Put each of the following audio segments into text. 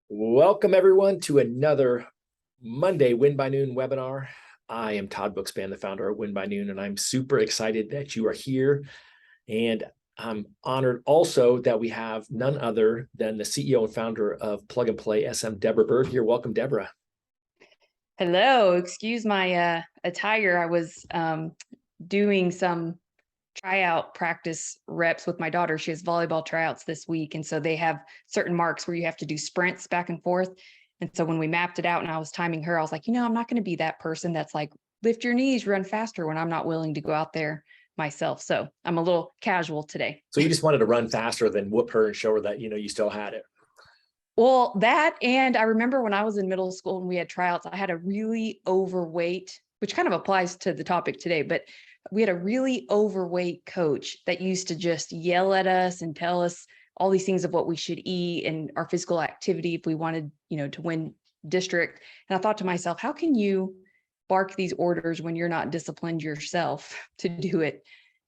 Welcome everyone to another Monday Win by Noon webinar. I am Todd Bookspan, the founder of Win by Noon, and I'm super excited that you are here. And I'm honored also that we have none other than the CEO and founder of Plug and Play SM, Deborah Bird here. Welcome, Deborah. Hello, excuse my attire. I was doing some tryout practice reps with my daughter. She has volleyball tryouts this week. And so they have certain marks where you have to do sprints back and forth. And so when we mapped it out and I was timing her, I was like, I'm not going to be that person that's like, lift your knees, run faster when I'm not willing to go out there myself. So I'm a little casual today. So you just wanted to run faster than whoop her and show her that, you still had it. Well, that, and I remember when I was in middle school and we had tryouts, I had a really overweight, which kind of applies to the topic today, but we had a really overweight coach that used to just yell at us and tell us all these things of what we should eat and our physical activity if we wanted, to win district. And I thought to myself, how can you bark these orders when you're not disciplined yourself to do it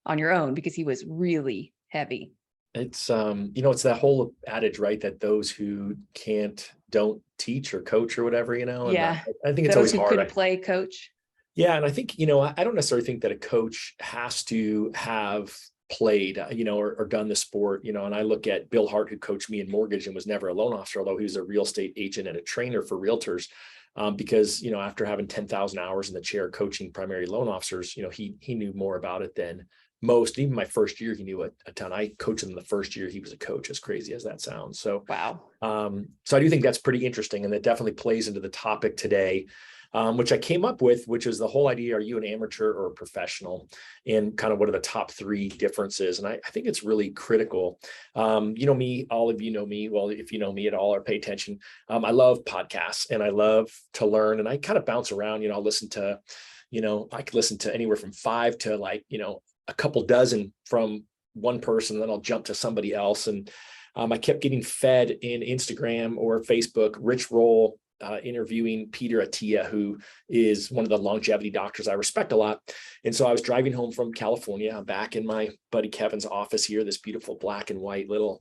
on your own? Because he was really heavy. It's it's that whole adage, right? That those who don't teach or coach or whatever, And Yeah. I think it's those always who hard. could play coach. Yeah. And I think, I don't necessarily think that a coach has to have played, or done the sport, and I look at Bill Hart, who coached me in mortgage and was never a loan officer, although he was a real estate agent and a trainer for realtors. Because, after having 10,000 hours in the chair coaching primary loan officers, he knew more about it than most. Even my first year, he knew a ton. I coached him the first year he was a coach, as crazy as that sounds. So, wow. So I do think that's pretty interesting. And that definitely plays into the topic today, which I came up with, which is the whole idea, are you an amateur or a professional? And kind of what are the top three differences? And I think it's really critical. Me, all of you know me. Well, if you know me at all or pay attention, I love podcasts and I love to learn, and I kind of bounce around. I'll listen to, I could listen to anywhere from 5 to a couple dozen from one person, then I'll jump to somebody else. And I kept getting fed in Instagram or Facebook, Rich Roll interviewing Peter Attia, who is one of the longevity doctors I respect a lot. And so I was driving home from California. I'm back in my buddy Kevin's office here, this beautiful black and white little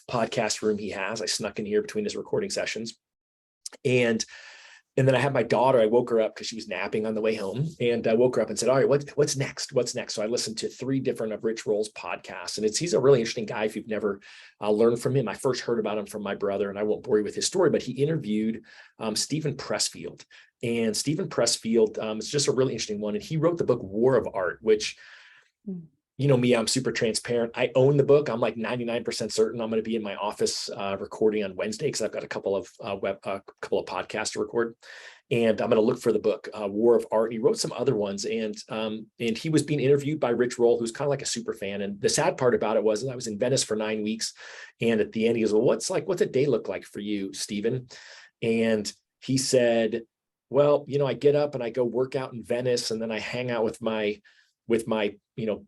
podcast room he has. I snuck in here between his recording sessions. And then I had my daughter, I woke her up because she was napping on the way home. And I woke her up and said, all right, what's next? What's next? So I listened to 3 different of Rich Roll's podcasts. And he's a really interesting guy if you've never learned from him. I first heard about him from my brother, and I won't bore you with his story, but he interviewed Stephen Pressfield. And Stephen Pressfield is just a really interesting one. And he wrote the book War of Art, which... me, I'm super transparent. I own the book. I'm like 99% certain I'm going to be in my office recording on Wednesday because I've got a couple of podcasts to record, and I'm going to look for the book War of Art. He wrote some other ones, and he was being interviewed by Rich Roll, who's kind of like a super fan. And the sad part about it was I was in Venice for 9 weeks, and at the end he goes, "Well, what's a day look like for you, Stephen?" And he said, "Well, I get up and I go work out in Venice, and then I hang out with my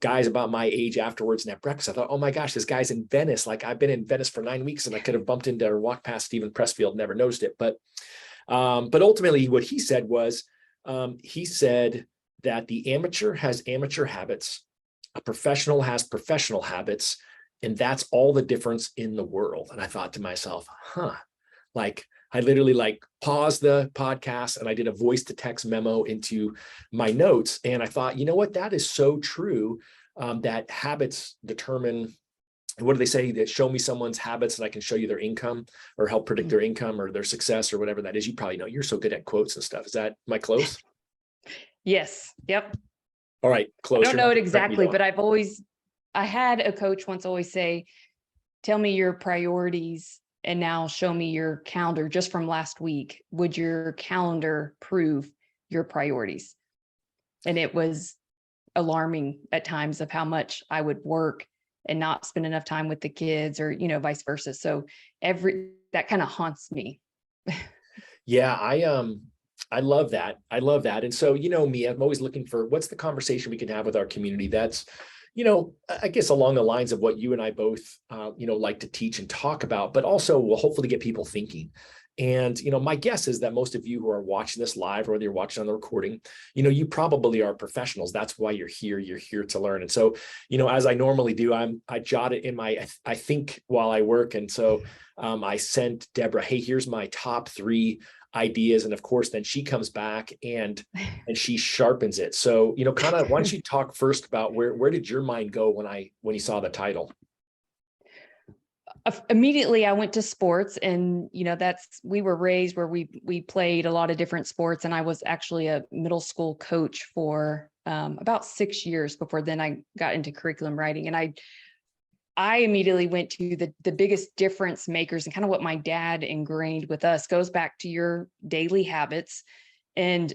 guys about my age afterwards and at breakfast. I thought, oh my gosh, this guy's in Venice. Like, I've been in Venice for 9 weeks and I could have bumped into or walked past Stephen Pressfield, never noticed it. But ultimately what he said was, he said that the amateur has amateur habits, a professional has professional habits, and that's all the difference in the world. And I thought to myself, I literally paused the podcast and I did a voice to text memo into my notes. And I thought, you know what, that is so true, that habits determine, what do they say, that show me someone's habits and I can show you their income or help predict their income or their success or whatever that is. You probably know, you're so good at quotes and stuff. Am I close? Yes. Yep. All right. Close. I don't know it exactly, but I had a coach once always say, tell me your priorities and now show me your calendar just from last week. Would your calendar prove your priorities? And it was alarming at times of how much I would work and not spend enough time with the kids or, vice versa. So that kind of haunts me. Yeah, I love that. I love that. And so, me, I'm always looking for what's the conversation we can have with our community that's, I guess along the lines of what you and I both, like to teach and talk about, but also will hopefully get people thinking. And, my guess is that most of you who are watching this live, or whether you're watching on the recording, you probably are professionals. That's why you're here. You're here to learn. And so, as I normally do, I jot it in I think while I work. And so I sent Deborah, hey, here's my top 3 ideas. And of course, then she comes back and she sharpens it. So, kind of, why don't you talk first about where did your mind go when you saw the title? Immediately I went to sports, and we were raised where we played a lot of different sports, and I was actually a middle school coach for about 6 years before then I got into curriculum writing. And I immediately went to the biggest difference makers, and kind of what my dad ingrained with us goes back to your daily habits. And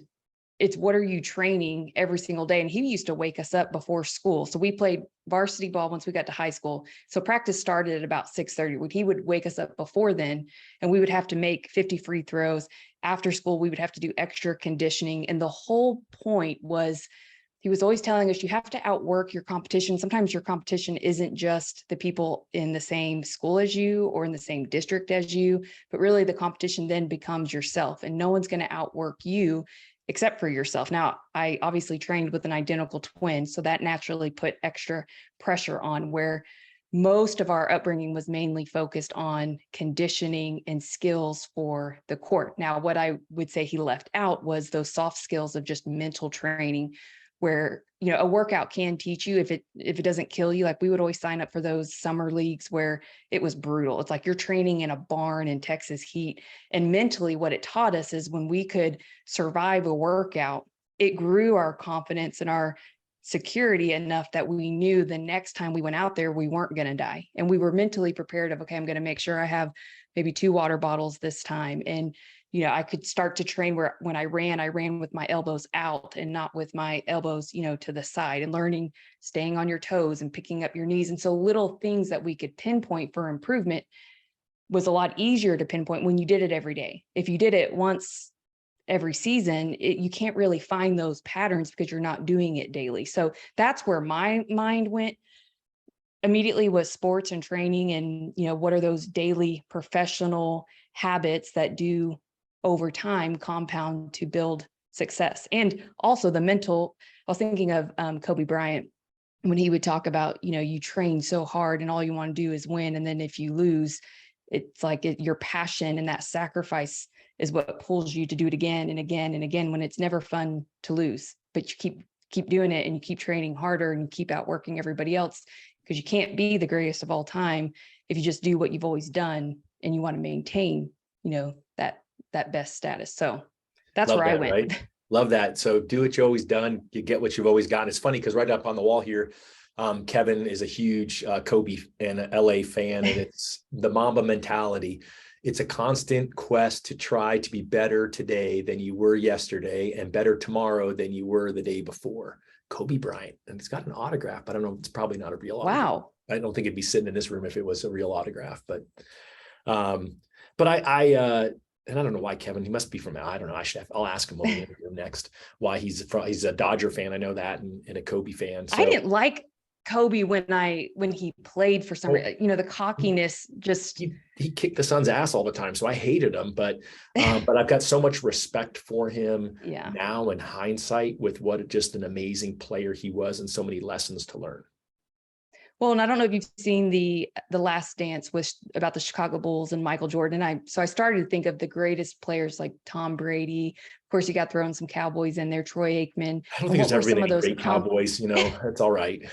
it's, what are you training every single day? And he used to wake us up before school. So we played varsity ball once we got to high school. So practice started at about 6:30. He would wake us up before then, and we would have to make 50 free throws. After school, we would have to do extra conditioning. And the whole point was, he was always telling us, you have to outwork your competition. Sometimes your competition isn't just the people in the same school as you or in the same district as you, but really the competition then becomes yourself, and no one's going to outwork you except for yourself. Now, I obviously trained with an identical twin, so that naturally put extra pressure on, where most of our upbringing was mainly focused on conditioning and skills for the court. Now, what I would say he left out was those soft skills of just mental training, where a workout can teach you if it doesn't kill you. Like, we would always sign up for those summer leagues where it was brutal. It's like you're training in a barn in Texas heat. And mentally, what it taught us is, when we could survive a workout, it grew our confidence and our security enough that we knew the next time we went out there, we weren't going to die. And we were mentally prepared of, okay, I'm going to make sure I have maybe 2 water bottles this time. And I could start to train where, when I ran with my elbows out and not with my elbows, to the side, and learning, staying on your toes and picking up your knees. And so little things that we could pinpoint for improvement was a lot easier to pinpoint when you did it every day. If you did it once every season, you can't really find those patterns because you're not doing it daily. So that's where my mind went immediately, was sports and training. And, what are those daily professional habits that do over time compound to build success? And also the mental. I was thinking of Kobe Bryant, when he would talk about, you train so hard and all you want to do is win. And then if you lose, it's like your passion and that sacrifice is what pulls you to do it again and again and again, when it's never fun to lose, but you keep doing it, and you keep training harder, and you keep outworking everybody else, because you can't be the greatest of all time if you just do what you've always done, and you want to maintain, that best status. So that's Love where I that, went. right? Love that. So do what you always done. You get what you've always gotten. It's funny because right up on the wall here, Kevin is a huge Kobe and LA fan, and it's the Mamba mentality. It's a constant quest to try to be better today than you were yesterday, and better tomorrow than you were the day before. Kobe Bryant, and it's got an autograph. I don't know. It's probably not a real autograph. Wow. I don't think it'd be sitting in this room if it was a real autograph, but I and I don't know why Kevin, he must be from, I don't know. I'll ask him when we interview him next, why he's a Dodger fan. I know that, and a Kobe fan. So I didn't like Kobe when he played for some reason, the cockiness just. He kicked the Suns' ass all the time. So I hated him, but I've got so much respect for him now in hindsight, with what just an amazing player he was, and so many lessons to learn. Well, and I don't know if you've seen the Last Dance about the Chicago Bulls and Michael Jordan. So I started to think of the greatest players like Tom Brady. Of course, you got thrown some Cowboys in there, Troy Aikman. I don't think there's ever been any great Cowboys. That's all right.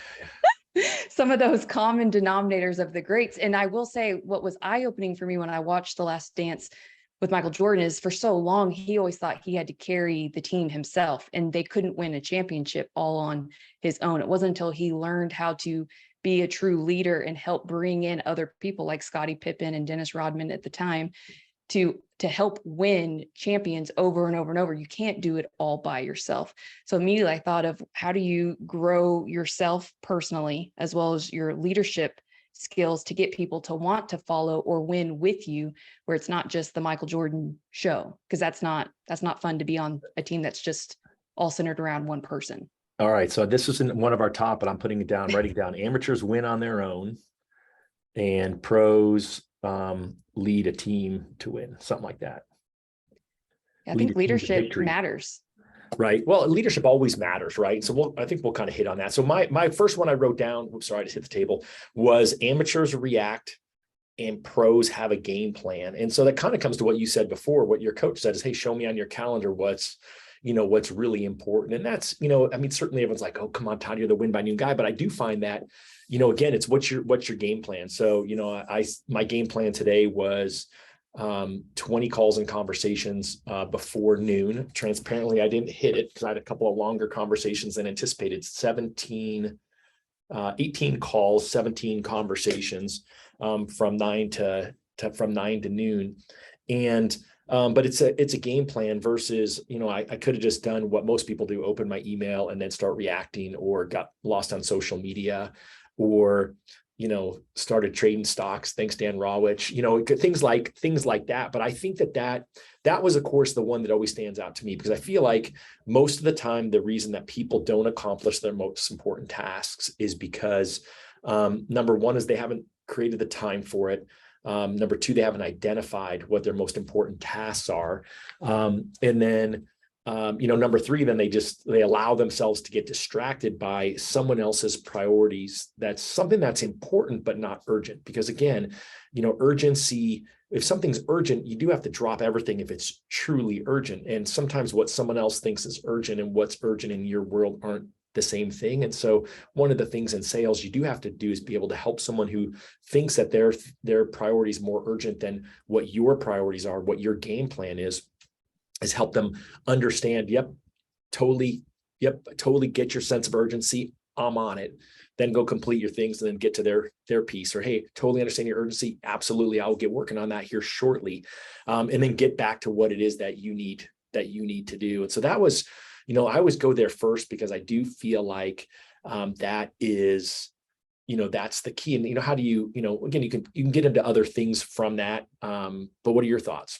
Some of those common denominators of the greats. And I will say, what was eye-opening for me when I watched The Last Dance with Michael Jordan is, for so long, he always thought he had to carry the team himself, and they couldn't win a championship all on his own. It wasn't until he learned how to be a true leader and help bring in other people like Scottie Pippen and Dennis Rodman at the time to help win champions over and over and over. You can't do it all by yourself. So immediately I thought of, how do you grow yourself personally, as well as your leadership skills, to get people to want to follow or win with you, where it's not just the Michael Jordan show, because that's not fun to be on a team that's just all centered around one person. All right. So this isn't one of our top, but I'm putting it down, writing down: amateurs win on their own, and pros lead a team to win, something like that. I Lead a think team to leadership victory. matters. Right. Well, leadership always matters, right? So I think we'll kind of hit on that. So my first one I wrote down, oops, sorry, I just hit the table, was amateurs react and pros have a game plan. And so that kind of comes to what you said before. What your coach said is, hey, show me on your calendar what's really important. And that's, I mean, certainly everyone's like, oh, come on, Todd, you're the win by noon guy. But I do find that, again, it's what's your game plan. So, my game plan today was 20 calls and conversations before noon. Transparently, I didn't hit it because I had a couple of longer conversations than anticipated. 18 calls, 17 conversations from 9 to noon. And but it's a game plan versus, I could have just done what most people do, open my email and then start reacting, or got lost on social media, or started trading stocks. Thanks, Dan Rawich, things like that. But I think that was, of course, the one that always stands out to me, because I feel like most of the time, the reason that people don't accomplish their most important tasks is because number one is they haven't created the time for it. Number two, they haven't identified what their most important tasks are. And then number three, then they allow themselves to get distracted by someone else's priorities. That's something that's important, but not urgent. Because again, urgency, if something's urgent, you do have to drop everything if it's truly urgent. And sometimes what someone else thinks is urgent and what's urgent in your world aren't the same thing. And so one of the things in sales you do have to do is be able to help someone who thinks that their priority is more urgent than what your priorities are, what your game plan is help them understand, totally get your sense of urgency. I'm on it. Then go complete your things and then get to their piece. Or, hey, totally understand your urgency. Absolutely. I'll get working on that here shortly. And then get back to what it is that you need to do. And so that was, I always go there first, because I do feel like that is, that's the key. And, how do you, again, you can get into other things from that. But what are your thoughts?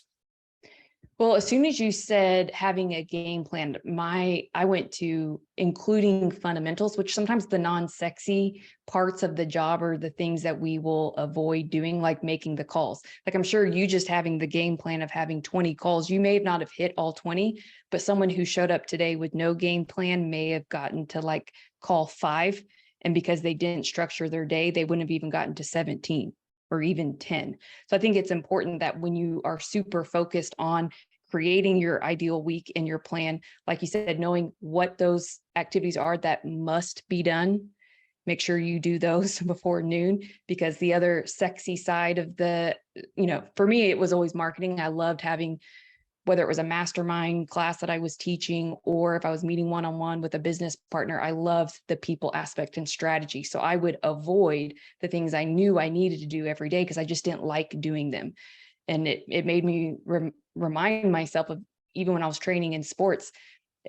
Well, as soon as you said having a game plan, I went to including fundamentals, which sometimes the non-sexy parts of the job are the things that we will avoid doing, like making the calls. Like, I'm sure you just having the game plan of having 20 calls, you may not have hit all 20, but someone who showed up today with no game plan may have gotten to like call 5. And because they didn't structure their day, they wouldn't have even gotten to 17 or even 10. So I think it's important that when you are super focused on creating your ideal week and your plan, like you said, knowing what those activities are that must be done, make sure you do those before noon, because the other sexy side of for me, it was always marketing. I loved having, whether it was a mastermind class that I was teaching, or if I was meeting one-on-one with a business partner, I loved the people aspect and strategy. So I would avoid the things I knew I needed to do every day because I just didn't like doing them. And it made me remind myself of, even when I was training in sports,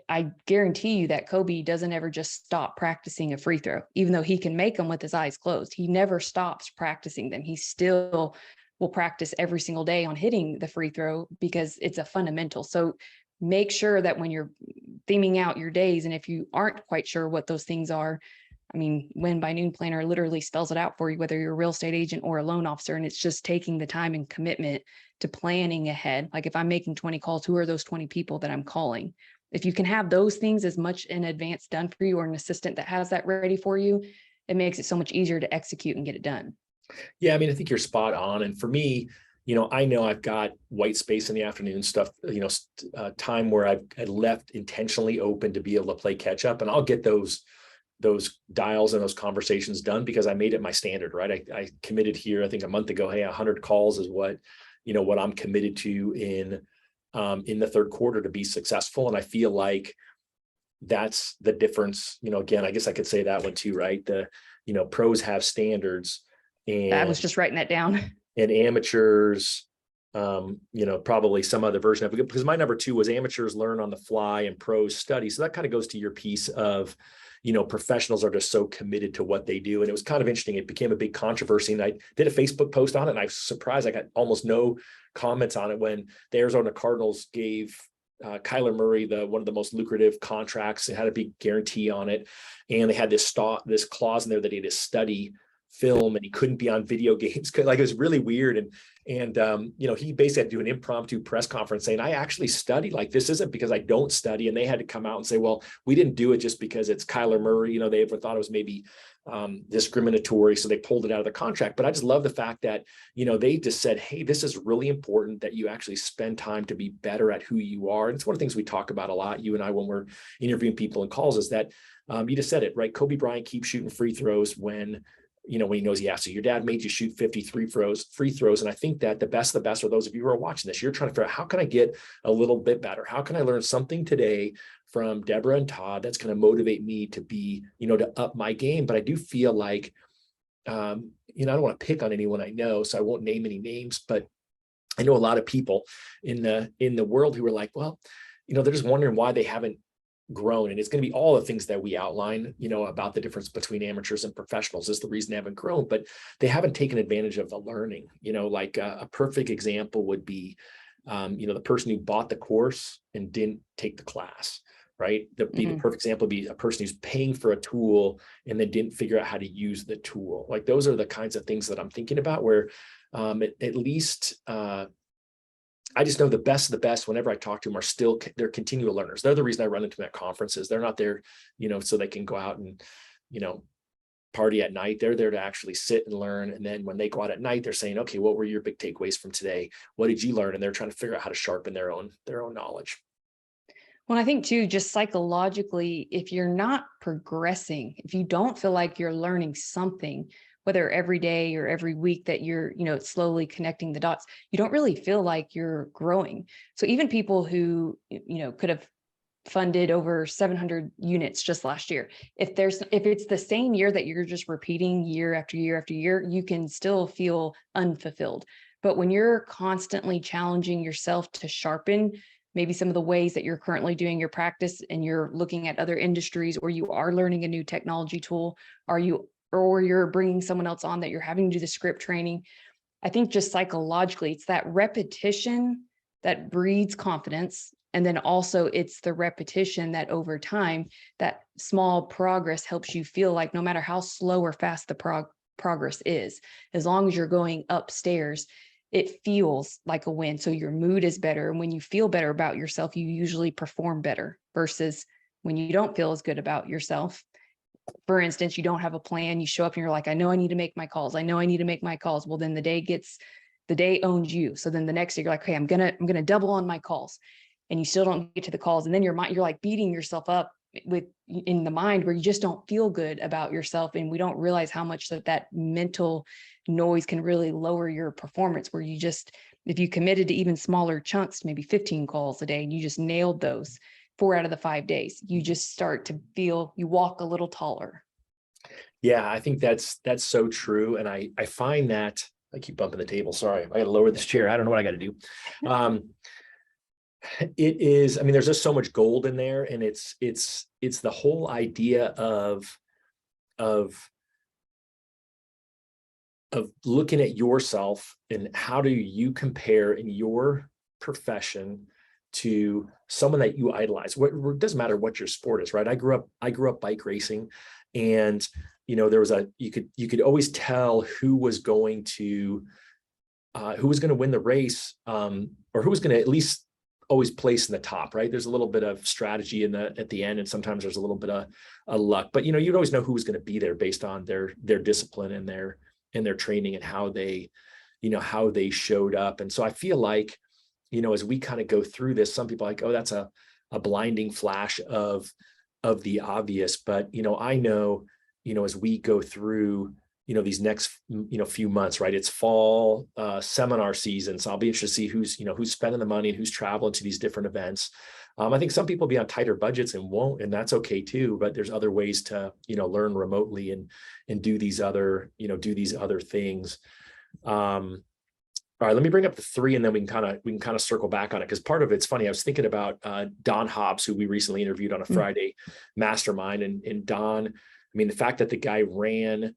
I guarantee you that Kobe doesn't ever just stop practicing a free throw, even though he can make them with his eyes closed. He never stops practicing them. He still will practice every single day on hitting the free throw because it's a fundamental. So make sure that when you're theming out your days, and if you aren't quite sure what those things are, I mean, Win by Noon Planner literally spells it out for you, whether you're a real estate agent or a loan officer. And it's just taking the time and commitment to planning ahead. Like, if I'm making 20 calls, who are those 20 people that I'm calling? If you can have those things as much in advance done for you, or an assistant that has that ready for you, it makes it so much easier to execute and get it done. Yeah, I mean, I think you're spot on. And for me, I know I've got white space in the afternoon stuff, time where I've left intentionally open to be able to play catch up, and I'll get those dials and those conversations done because I made it my standard, right? I committed here, I think a month ago, hey, 100 calls is what I'm committed to in the third quarter to be successful. And I feel like that's the difference. Again, I guess I could say that one too, right? Pros have standards, and I was just writing that down. And amateurs, probably some other version of it, because my number 2 was amateurs learn on the fly and pros study. So that kind of goes to your piece of, professionals are just so committed to what they do. And it was kind of interesting. It became a big controversy, and I did a Facebook post on it, and I was surprised I got almost no comments on it when the Arizona Cardinals gave Kyler Murray one of the most lucrative contracts. It had a big guarantee on it, and they had this clause in there that he had to study film and he couldn't be on video games. Like, it was really weird. And And, he basically had to do an impromptu press conference saying, I actually study. Like, this isn't because I don't study. And they had to come out and say, well, we didn't do it just because it's Kyler Murray. They ever thought it was maybe discriminatory. So they pulled it out of the contract. But I just love the fact that, they just said, hey, this is really important that you actually spend time to be better at who you are. And it's one of the things we talk about a lot, you and I, when we're interviewing people in calls, is that you just said it, right? Kobe Bryant keeps shooting free throws when he knows he has to. Your dad made you shoot 53 free throws. And I think that the best of the best are those of you who are watching this. You're trying to figure out, how can I get a little bit better? How can I learn something today from Deborah and Todd that's going to motivate me to be, to up my game? But I do feel like, I don't want to pick on anyone I know, so I won't name any names, but I know a lot of people in the world who are like, well, they're just wondering why they haven't grown. And it's going to be all the things that we outline, about the difference between amateurs and professionals is the reason they haven't grown, but they haven't taken advantage of the learning. Like a perfect example would be, the person who bought the course and didn't take the class, right? The perfect example would be a person who's paying for a tool and then didn't figure out how to use the tool. Like, those are the kinds of things that I'm thinking about where at least I just know the best of the best, whenever I talk to them, they're continual learners. They're the reason I run into them at conferences. They're not there, so they can go out and, party at night. They're there to actually sit and learn. And then when they go out at night, they're saying, okay, what were your big takeaways from today? What did you learn? And they're trying to figure out how to sharpen their own knowledge. Well, I think too, just psychologically, if you're not progressing, if you don't feel like you're learning something, whether every day or every week that you're, slowly connecting the dots, you don't really feel like you're growing. So even people who, could have funded over 700 units just last year, if it's the same year that you're just repeating year after year after year, you can still feel unfulfilled. But when you're constantly challenging yourself to sharpen maybe some of the ways that you're currently doing your practice, and you're looking at other industries, or you are learning a new technology tool, or you're bringing someone else on that you're having to do the script training, I think just psychologically, it's that repetition that breeds confidence. And then also it's the repetition that over time, that small progress helps you feel like no matter how slow or fast the progress is, as long as you're going upstairs, it feels like a win. So your mood is better. And when you feel better about yourself, you usually perform better, versus when you don't feel as good about yourself. For instance, you don't have a plan, you show up and you're like, I know I need to make my calls. I know I need to make my calls. Well, then the day owns you. So then the next day you're like, hey, I'm going to double on my calls, and you still don't get to the calls. And then you're like beating yourself up in the mind, where you just don't feel good about yourself. And we don't realize how much that mental noise can really lower your performance, where if you committed to even smaller chunks, maybe 15 calls a day, and you just nailed those 4 out of the 5 days, you just start to feel, you walk a little taller. Yeah, I think that's so true. And I find that I keep bumping the table. Sorry, I got to lower this chair. I don't know what I got to do. It is, there's just so much gold in there, and it's the whole idea of looking at yourself and how do you compare in your profession to someone that you idolize. It doesn't matter what your sport is, right? I grew up bike racing, and there was you could always tell who was going to win the race, or who was going to at least always place in the top, right? There's a little bit of strategy at the end, and sometimes there's a little bit of luck, but you'd always know who was going to be there based on their discipline and their training and how they showed up. And so I feel like, as we kind of go through this, some people are like, oh, that's a blinding flash of the obvious. But, I know, as we go through, these next, few months, right? It's fall seminar season. So I'll be interested to see who's spending the money and who's traveling to these different events. I think some people will be on tighter budgets and won't, and that's okay too. But there's other ways to, learn remotely and do these other things. All right, let me bring up the 3, and then we can kind of circle back on it, because part of it's funny. I was thinking about Don Hobbs, who we recently interviewed on a Friday mastermind, and Don, the fact that the guy ran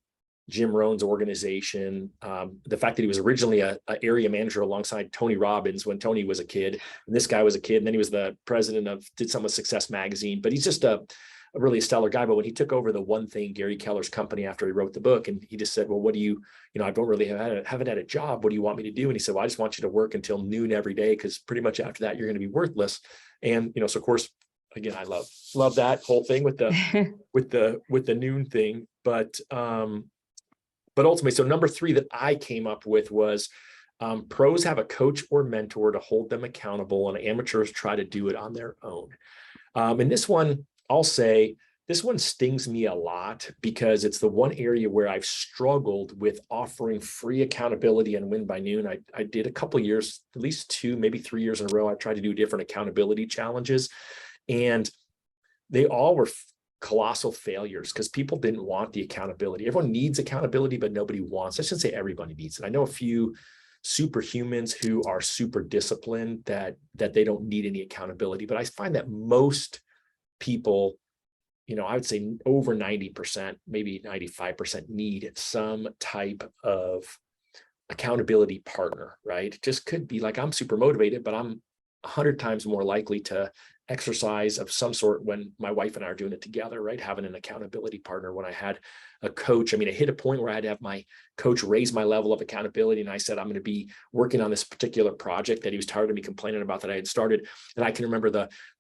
Jim Rohn's organization, the fact that he was originally a area manager alongside Tony Robbins when Tony was a kid, and this guy was a kid, and then he was the president did something with Success Magazine. But he's just a really a stellar guy. But when he took over the One Thing, Gary Keller's company, after he wrote the book, and he just said, well, what do you, I don't really haven't had a job. What do you want me to do? And he said, well, I just want you to work until noon every day, because pretty much after that, you're going to be worthless. And, so of course, again, I love that whole thing with the noon thing. But ultimately, so number 3 that I came up with was, pros have a coach or mentor to hold them accountable, and amateurs try to do it on their own. And this one, I'll say, this one stings me a lot, because it's the one area where I've struggled with offering free accountability and Win by Noon. I did a couple of years, at least 2, maybe 3 years in a row. I tried to do different accountability challenges, and they all were colossal failures, because people didn't want the accountability. Everyone needs accountability, but nobody wants. I should say everybody needs it. I know a few superhumans who are super disciplined that they don't need any accountability, but I find that most people, I would say over 90%, maybe 95% need some type of accountability partner, right? It just could be like, I'm super motivated, but I'm 100 times more likely to exercise of some sort when my wife and I are doing it together, right? Having an accountability partner. When I had a coach, I hit a point where I had to have my coach raise my level of accountability. And I said, I'm going to be working on this particular project that he was tired of me complaining about that I had started. And I can remember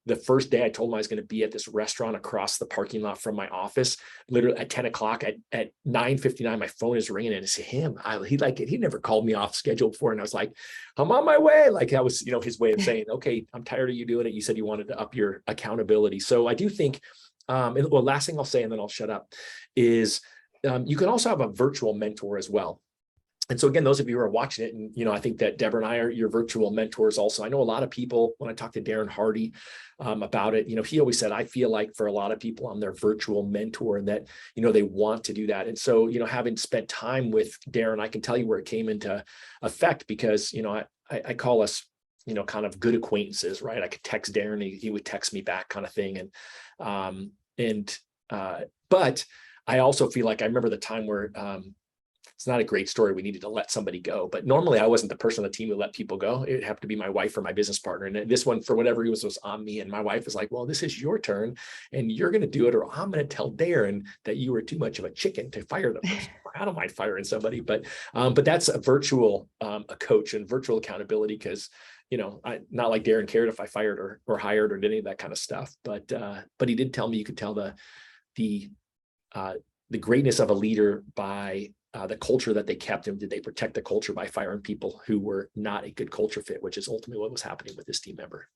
the first day I told him I was going to be at this restaurant across the parking lot from my office, literally at 10 o'clock. At 9:59, my phone is ringing, and it's him. He never called me off schedule before. And I was like, I'm on my way. Like, that was, his way of saying, okay, I'm tired of you doing it. You said you wanted to up your accountability. So I do think, and well, last thing I'll say, and then I'll shut up, is you can also have a virtual mentor as well. And so again, those of you who are watching it, and I think that Deborah and I are your virtual mentors also. I know a lot of people, when I talk to Darren Hardy about it, he always said, I feel like for a lot of people, I'm their virtual mentor, and that, they want to do that. And so, having spent time with Darren, I can tell you where it came into effect, because, I call us, kind of good acquaintances, right? I could text Darren, he would text me back, kind of thing. But I also feel like I remember the time where, it's not a great story. We needed to let somebody go, but normally I wasn't the person on the team who let people go. It would have to be my wife or my business partner. And this one, for whatever reason, was on me. And my wife was like, well, this is your turn and you're going to do it, or I'm going to tell Darren that you were too much of a chicken to fire the person. I don't mind firing somebody, but that's a virtual, a coach and virtual accountability. Cause not like Darren cared if I fired or hired or did any of that kind of stuff. But he did tell me, you could tell the greatness of a leader by the culture that they kept, and did they protect the culture by firing people who were not a good culture fit, which is ultimately what was happening with this team member.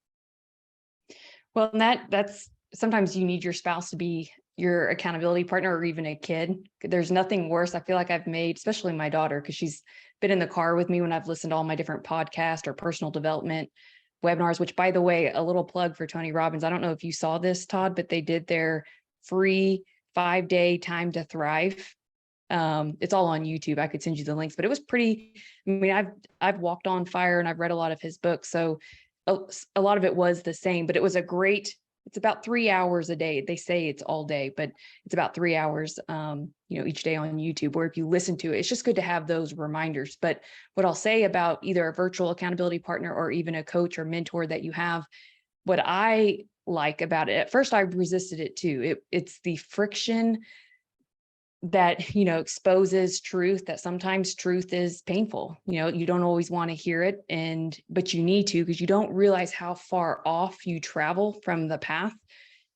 Well, and that's sometimes you need your spouse to be your accountability partner, or even a kid. There's nothing worse. I feel like I've made, especially my daughter, because she's been in the car with me when I've listened to all my different podcasts or personal development webinars, which, by the way, a little plug for Tony Robbins. I don't know if you saw this, Todd, but they did their free 5-day Time to Thrive. It's all on YouTube. I could send you the links, but it was pretty, I've walked on fire and I've read a lot of his books. So a lot of it was the same, but it was it's about 3 hours a day. They say it's all day, but it's about 3 hours, each day on YouTube, where if you listen to it, it's just good to have those reminders. But what I'll say about either a virtual accountability partner or even a coach or mentor that you have, what I like about it, at first I resisted it too. It's the friction that, exposes truth, that sometimes truth is painful. You don't always want to hear it, but you need to, because you don't realize how far off you travel from the path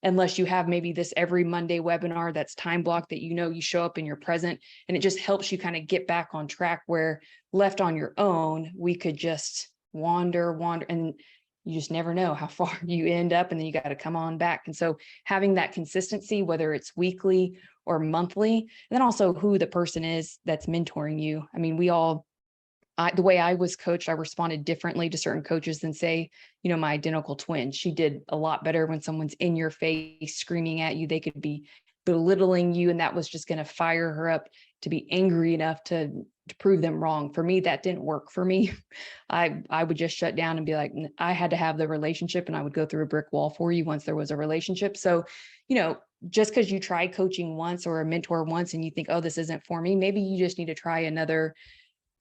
unless you have maybe this every Monday webinar that's time blocked, that you show up and you're present, and it just helps you kind of get back on track, where left on your own, we could just wander, and you just never know how far you end up, and then you got to come on back. And so having that consistency, whether it's weekly or monthly, and then also who the person is that's mentoring you. The way I was coached, I responded differently to certain coaches than, say, my identical twin. She did a lot better when someone's in your face screaming at you. They could be belittling you, and that was just going to fire her up to be angry enough to prove them wrong. For me, that didn't work for me. I would just shut down and be like, I had to have the relationship, and I would go through a brick wall for you once there was a relationship. So, just because you try coaching once or a mentor once and you think, oh, this isn't for me, maybe you just need to try another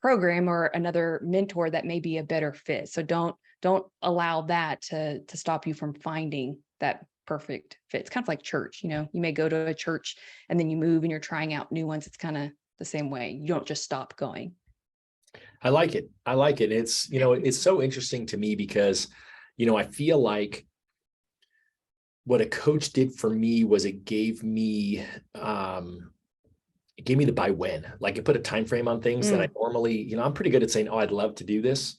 program or another mentor that may be a better fit. So don't allow that to stop you from finding that perfect fit. It's kind of like church, you may go to a church and then you move and you're trying out new ones. It's kind of the same way. You don't just stop going. I like it. I like it. It's so interesting to me because, I feel like what a coach did for me was it gave me the by when. Like it put a time frame on things that I normally, I'm pretty good at saying, oh, I'd love to do this.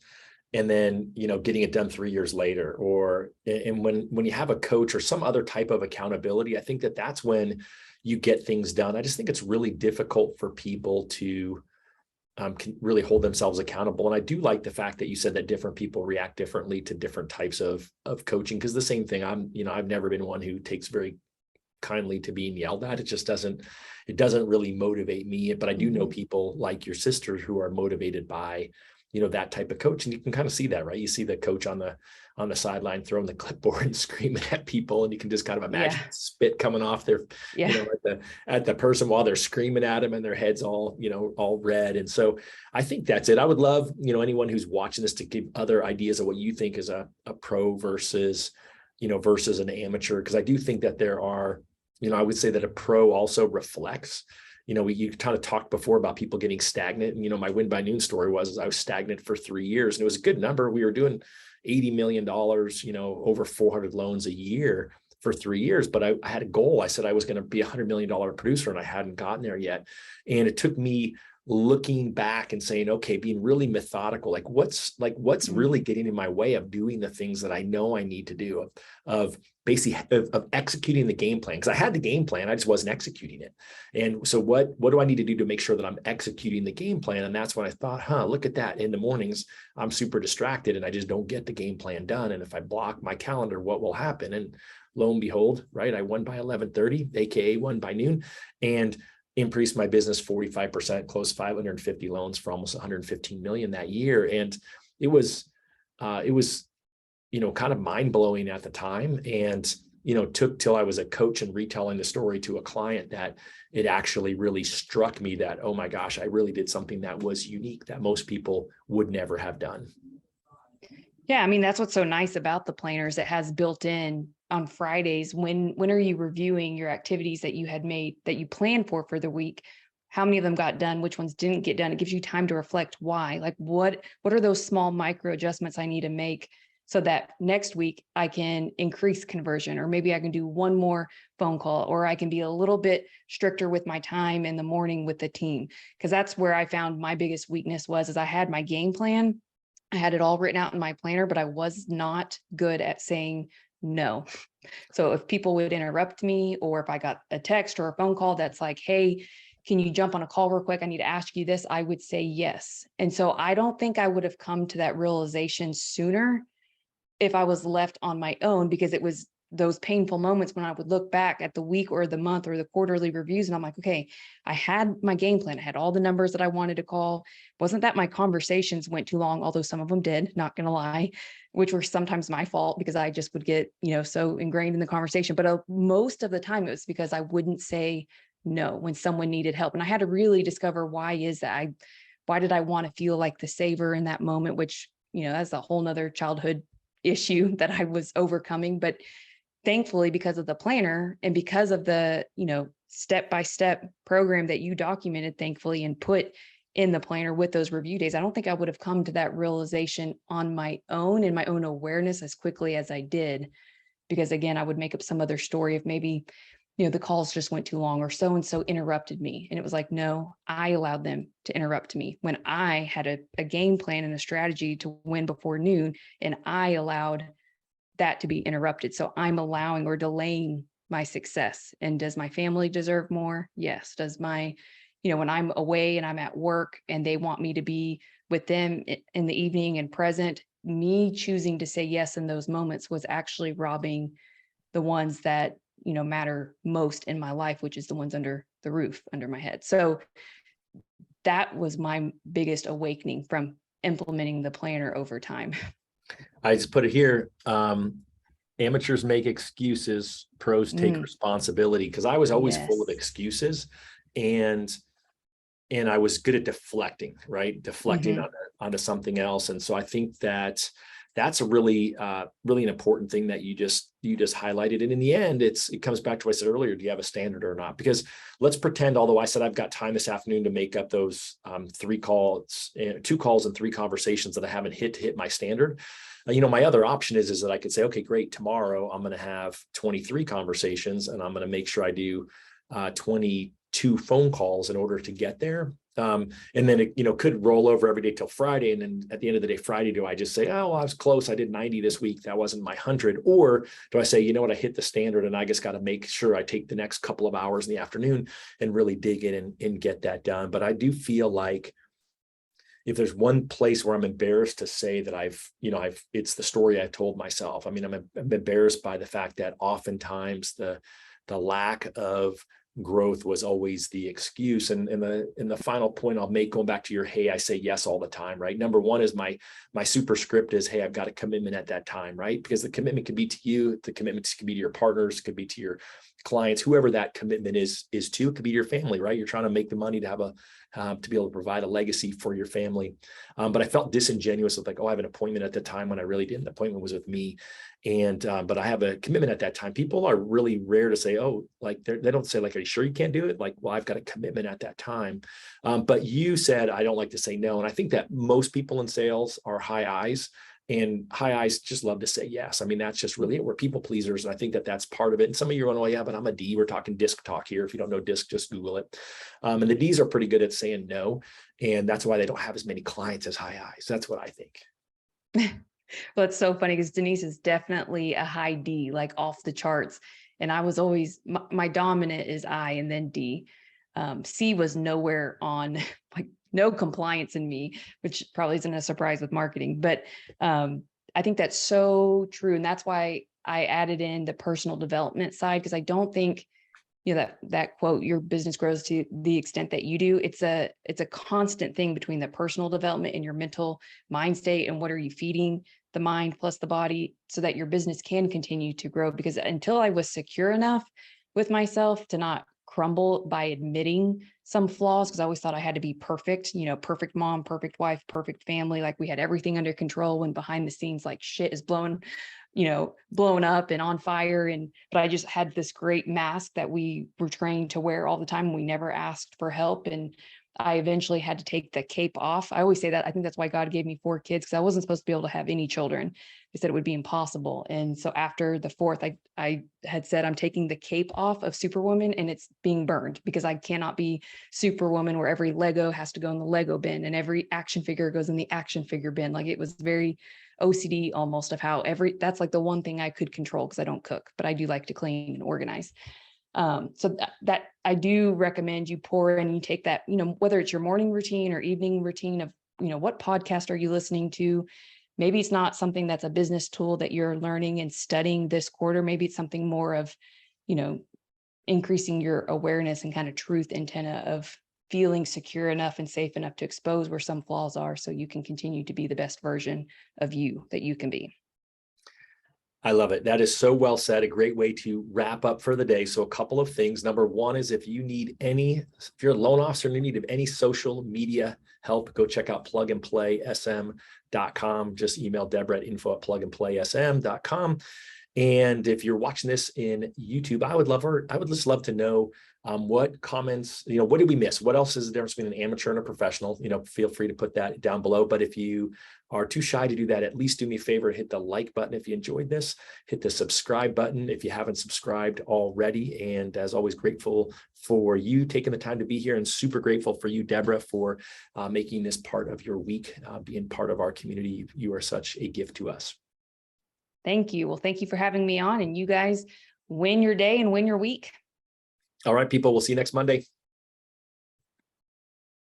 And then, getting it done 3 years later, and when you have a coach or some other type of accountability, I think that's when you get things done. I just think it's really difficult for people to can really hold themselves accountable. And I do like the fact that you said that different people react differently to different types of coaching. Cause the same thing, I've never been one who takes very kindly to being yelled at. It just doesn't really motivate me. But I do know people like your sisters who are motivated by, that type of coach. And you can kind of see that, right? You see the coach on the sideline throwing the clipboard and screaming at people. And you can just kind of imagine spit coming off their, at the person while they're screaming at them and their heads all red. And so I think that's it. I would love, anyone who's watching this to give other ideas of what you think is a pro versus an amateur. Cause I do think that there are, I would say that a pro also reflects, you kind of talked before about people getting stagnant. And, my win by noon story was I was stagnant for 3 years, and it was a good number. We were doing $80 million, over 400 loans a year for 3 years. But I had a goal. I said I was going to be a $100 million producer, and I hadn't gotten there yet. And it took me looking back and saying, okay, being really methodical, like what's really getting in my way of doing the things that I know I need to do, of basically of executing the game plan. Because I had the game plan, I just wasn't executing it. And so what do I need to do to make sure that I'm executing the game plan? And that's when I thought, look at that. In the mornings, I'm super distracted and I just don't get the game plan done. And if I block my calendar, what will happen? And lo and behold, right, I won by 11:30, aka won by noon, and increased my business 45%, closed 550 loans for almost 115 million that year. And it was kind of mind blowing at the time. And, took till I was a coach and retelling the story to a client that it actually really struck me that, oh my gosh, I really did something that was unique that most people would never have done. Yeah. I mean, that's what's so nice about the planners. It has built in on Fridays. When are you reviewing your activities that you had made, that you planned for the week? How many of them got done? Which ones didn't get done? It gives you time to reflect why. Like what are those small micro adjustments I need to make so that next week I can increase conversion, or maybe I can do one more phone call, or I can be a little bit stricter with my time in the morning with the team. Because that's where I found my biggest weakness is I had my game plan. I had it all written out in my planner, but I was not good at saying no. So if people would interrupt me, or if I got a text or a phone call that's like, hey, can you jump on a call real quick? I need to ask you this. I would say yes. And so I don't think I would have come to that realization sooner if I was left on my own, because it was those painful moments when I would look back at the week or the month or the quarterly reviews. And I'm like, okay, I had my game plan. I had all the numbers that I wanted to call. Wasn't that my conversations went too long, although some of them did, not going to lie, which were sometimes my fault because I just would get, so ingrained in the conversation. But most of the time it was because I wouldn't say no when someone needed help. And I had to really discover why did I want to feel like the saver in that moment, which, that's a whole nother childhood issue that I was overcoming. But thankfully, because of the planner and because of the, step-by-step program that you documented, thankfully, and put in the planner with those review days, I don't think I would have come to that realization on my own and my own awareness as quickly as I did. Because again, I would make up some other story of maybe, the calls just went too long, or so-and-so interrupted me. And it was like, no, I allowed them to interrupt me when I had a game plan and a strategy to win before noon, and I allowed that to be interrupted. So I'm allowing or delaying my success. And does my family deserve more? Yes. Does my, when I'm away and I'm at work and they want me to be with them in the evening and present, me choosing to say yes in those moments was actually robbing the ones that, matter most in my life, which is the ones under the roof, under my head. So that was my biggest awakening from implementing the planner over time. I just put it here. Amateurs make excuses, pros take responsibility. Because I was always full of excuses, and I was good at deflecting, right? Deflecting onto something else. And so I think that, that's a really, really an important thing that you just highlighted. And in the end, it comes back to what I said earlier. Do you have a standard or not? Because let's pretend, although I said I've got time this afternoon to make up those 2 calls and 3 conversations that I haven't hit my standard. My other option is that I could say, okay, great. Tomorrow I'm going to have 23 conversations and I'm going to make sure I do 22 phone calls in order to get there. And then it, could roll over every day till Friday. And then at the end of the day, Friday, do I just say, oh, well, I was close. I did 90 this week. That wasn't my 100. Or do I say, you know what, I hit the standard and I just got to make sure I take the next couple of hours in the afternoon and really dig in and get that done. But I do feel like if there's one place where I'm embarrassed to say that it's the story I told myself. I mean, I'm embarrassed by the fact that oftentimes the lack of growth was always the excuse. And the final point I'll make, going back to your, hey, I say yes all the time, right? Number one is my superscript is, hey, I've got a commitment at that time, right? Because the commitment could be to you, the commitments could be to your partners, could be to your clients, whoever that commitment is to. It could be your family, right? You're trying to make the money to have to be able to provide a legacy for your family. But I felt disingenuous with like, oh, I have an appointment at the time, when I really didn't. The appointment was with me. And, but I have a commitment at that time. People are really rare to say, oh, like they don't say like, are you sure you can't do it? Like, well, I've got a commitment at that time. But you said, I don't like to say no. And I think that most people in sales are high eyes. And high eyes just love to say yes. I mean, that's just really it. We're people pleasers. And I think that that's part of it. And some of you are going, oh, yeah, but I'm a D. We're talking disc talk here. If you don't know disc, just Google it. And the Ds are pretty good at saying no. And that's why they don't have as many clients as high eyes. That's what I think. Well, it's so funny because Denise is definitely a high D, like off the charts. And I was always, my dominant is I and then D. C was nowhere on, like no compliance in me, which probably isn't a surprise with marketing. But I think that's so true. And that's why I added in the personal development side, because I don't think, that quote, your business grows to the extent that you do. It's a constant thing between the personal development and your mental mind state, and what are you feeding the mind plus the body so that your business can continue to grow. Because until I was secure enough with myself to not crumble by admitting some flaws, because I always thought I had to be perfect, perfect mom, perfect wife, perfect family, like we had everything under control, when behind the scenes, like shit is blown up and on fire. But I just had this great mask that we were trained to wear all the time. We never asked for help. And I eventually had to take the cape off. I always say that. I think that's why God gave me 4 kids, because I wasn't supposed to be able to have any children. He said it would be impossible. And so after the 4th, I had said, I'm taking the cape off of Superwoman and it's being burned, because I cannot be Superwoman where every Lego has to go in the Lego bin and every action figure goes in the action figure bin. Like, it was very OCD almost of how that's like the one thing I could control, because I don't cook, but I do like to clean and organize. So that I do recommend you pour in, you take that, whether it's your morning routine or evening routine of, what podcast are you listening to? Maybe it's not something that's a business tool that you're learning and studying this quarter. Maybe it's something more of, increasing your awareness and kind of truth antenna of feeling secure enough and safe enough to expose where some flaws are, so you can continue to be the best version of you that you can be. I love it. That is so well said. A great way to wrap up for the day. So a couple of things. Number one is, if you're a loan officer and you need any social media help, go check out plugandplaysm.com. Just email Deborah at info@plugandplaysm.com. And if you're watching this in YouTube, I would just love to know what comments, what did we miss? What else is the difference between an amateur and a professional? Feel free to put that down below. But if you are too shy to do that, at least do me a favor, hit the like button if you enjoyed this, hit the subscribe button if you haven't subscribed already. And as always, grateful for you taking the time to be here, and super grateful for you, Deborah, for making this part of your week, being part of our community. You are such a gift to us. Thank you. Well, thank you for having me on, and you guys win your day and win your week. All right, people, we'll see you next Monday.